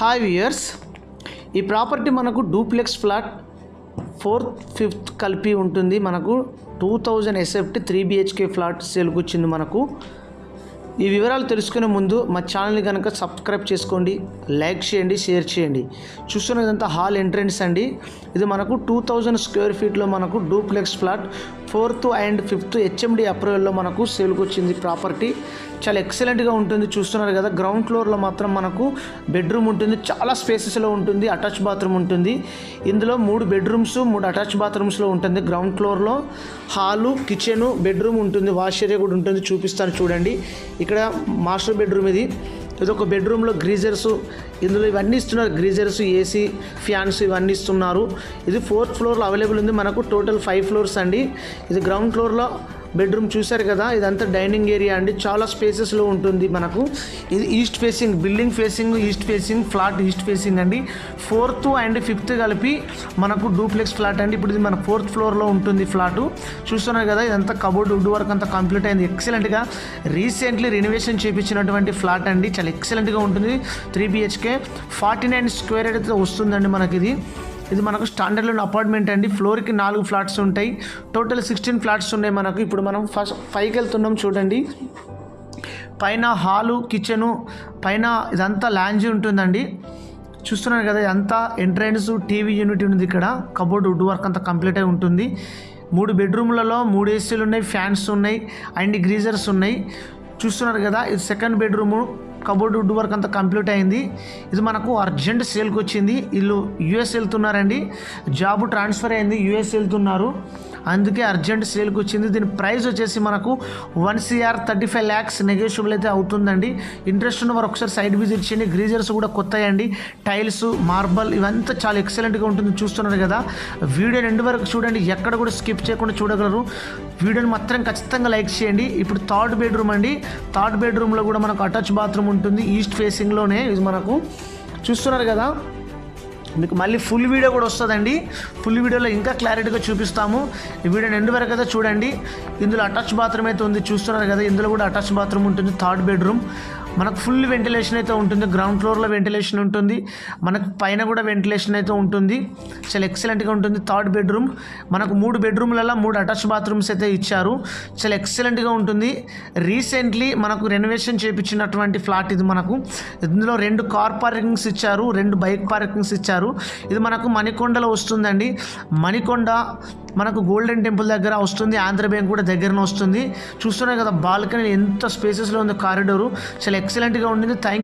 Hi viewers, ఈ property మనకు duplex flat 4th 5th కలిపి ఉంటుంది. మనకు 2000 ఎస్ఎఫ్టీ 3 BHK ఫ్లాట్ సేల్కి వచ్చింది. మనకు ఈ వివరాలు తెలుసుకునే ముందు మా ఛానల్ని కనుక సబ్స్క్రైబ్ చేసుకోండి, లైక్ చేయండి, షేర్ చేయండి. చూస్తున్నదంతా హాల్ ఎంట్రన్స్ అండి. ఇది మనకు 2000 స్క్వేర్ ఫీట్లో మనకు duplex flat 4th and 5th HMD అప్రూవల్లో మనకు సేల్కి వచ్చింది. ప్రాపర్టీ చాలా ఎక్సలెంట్గా ఉంటుంది. చూస్తున్నారు కదా, గ్రౌండ్ ఫ్లోర్లో మాత్రం మనకు బెడ్రూమ్ ఉంటుంది, చాలా స్పేసెస్లో ఉంటుంది, అటాచ్ బాత్రూమ్ ఉంటుంది. ఇందులో 3 బెడ్రూమ్స్ 3 అటాచ్ బాత్రూమ్స్లో ఉంటుంది. గ్రౌండ్ ఫ్లోర్లో హాలు, కిచెను, బెడ్రూమ్ ఉంటుంది, వాష్ ఏరియా కూడా ఉంటుంది. చూపిస్తాను చూడండి. ఇక్కడ మాస్టర్ బెడ్రూమ్ ఇది ఒక బెడ్రూమ్లో గ్రీజర్స్ ఇందులో ఇవన్నీ ఇస్తున్నారు. గ్రీజర్స్, ఏసీ, ఫ్యాన్స్ ఇవన్నీ ఇస్తున్నారు. ఇది 4th ఫ్లోర్లో అవైలబుల్ ఉంది. మనకు టోటల్ 5 ఫ్లోర్స్ అండి. ఇది గ్రౌండ్ ఫ్లోర్లో బెడ్రూమ్ చూశారు కదా, ఇదంతా డైనింగ్ ఏరియా అండి, చాలా స్పేసెస్లో ఉంటుంది. మనకు ఇది east facing, building facing east facing, flat east facing అండి. 4th and 5th కలిపి మనకు డూప్లెక్స్ ఫ్లాట్ అండి. ఇప్పుడు ఇది మన 4th ఫ్లోర్లో ఉంటుంది ఫ్లాటు. చూస్తున్నారు కదా, ఇదంతా కబోర్డ్ వుడ్ వర్క్ అంతా కంప్లీట్ అయింది. ఎక్సలెంట్గా రీసెంట్లీ రెనోవేషన్ చేయించినటువంటి ఫ్లాట్ అండి. చాలా ఎక్సలెంట్గా ఉంటుంది. 3 BHK 49 స్క్వేర్ అయితే వస్తుందండి మనకి. ఇది మనకు స్టాండర్డ్ లోన్ అపార్ట్మెంట్ అండి. ఫ్లోర్కి 4 ఫ్లాట్స్ ఉంటాయి. టోటల్ 16 ఫ్లాట్స్ ఉన్నాయి మనకు. ఇప్పుడు మనం ఫస్ట్ పైకి వెళ్తున్నాం చూడండి. పైన హాలు, కిచెను, పైన ఇదంతా లాంజ్ ఉంటుందండి. చూస్తున్నారు కదా, ఇదంతా ఎంట్రన్స్, టీవీ యూనిట్ ఉంది. ఇక్కడ కబోర్డ్ వుడ్ వర్క్ అంతా కంప్లీట్ అయి ఉంటుంది. 3 బెడ్రూమ్లలో 3 ఏసీలు ఉన్నాయి, ఫ్యాన్స్ ఉన్నాయి అండ్ గ్రీజర్స్ ఉన్నాయి. చూస్తున్నారు కదా, ఇది second bedroom, cupboard wood work అంతా కంప్లీట్ అయింది. ఇది మనకు అర్జెంట్ సేల్కి వచ్చింది. వీళ్ళు యూఎస్ వెళ్తున్నారండి, జాబ్ ట్రాన్స్ఫర్ అయింది, యూఎస్ వెళ్తున్నారు, అందుకే అర్జెంట్ సేల్కి వచ్చింది. దీని ప్రైస్ వచ్చేసి మనకు 1,35 lakhs నెగోషియబుల్ అయితే అవుతుందండి. ఇంట్రెస్ట్ ఉన్న వారు ఒకసారి సైడ్ విజిట్ చేయండి. గ్రీజర్స్ కూడా కొత్తయండి, టైల్స్, మార్బల్ ఇవంతా చాలా ఎక్సలెంట్గా ఉంటుంది. చూస్తున్నారు కదా, వీడియోని ఎండ్ వరకు చూడండి, ఎక్కడ కూడా స్కిప్ చేయకుండా చూడగలరు. వీడియోని మాత్రం ఖచ్చితంగా లైక్ చేయండి. ఇప్పుడు 3rd బెడ్రూమ్ అండి. 3rd బెడ్రూమ్లో కూడా మనకు అటాచ్ బాత్రూమ్ ఉంటుంది, ఈస్ట్ ఫేసింగ్లోనే. ఇది మనకు చూస్తున్నారు కదా, మీకు మళ్ళీ ఫుల్ వీడియో కూడా వస్తుందండి. ఫుల్ వీడియోలో ఇంకా క్లారిటీగా చూపిస్తాము. ఈ వీడియోని ఎండ్ వరకు అయితే చూడండి. ఇందులో అటాచ్ బాత్రూమ్ అయితే ఉంది. చూస్తున్నారు కదా, ఇందులో కూడా అటాచ్ బాత్రూమ్ ఉంటుంది. 3rd బెడ్రూమ్ మనకు ఫుల్ వెంటిలేషన్ అయితే ఉంటుంది. గ్రౌండ్ ఫ్లోర్లో వెంటిలేషన్ ఉంటుంది, మనకు పైన కూడా వెంటిలేషన్ అయితే ఉంటుంది. చాలా ఎక్సలెంట్గా ఉంటుంది. 3rd బెడ్రూమ్ మనకు 3 బెడ్రూమ్లలో 3 అటాచ్ బాత్రూమ్స్ అయితే ఇచ్చారు. చాలా ఎక్సలెంట్గా ఉంటుంది. రీసెంట్లీ మనకు రెనోవేషన్ చేయించినటువంటి ఫ్లాట్ ఇది. మనకు ఇందులో 2 కార్ పార్కింగ్స్ ఇచ్చారు, 2 బైక్ పార్కింగ్స్ ఇచ్చారు. ఇది మనకు మణికొండలో వస్తుందండి. మణికొండ మనకు గోల్డెన్ టెంపుల్ దగ్గర వస్తుంది, ఆంధ్ర బ్యాంక్ కూడా దగ్గరనే వస్తుంది. చూస్తున్నారు కదా, బాల్కనీ ఎంత స్పేసెస్లో ఉంది, కారిడోరు చాలా ఎక్సలెంట్గా ఉంటుంది.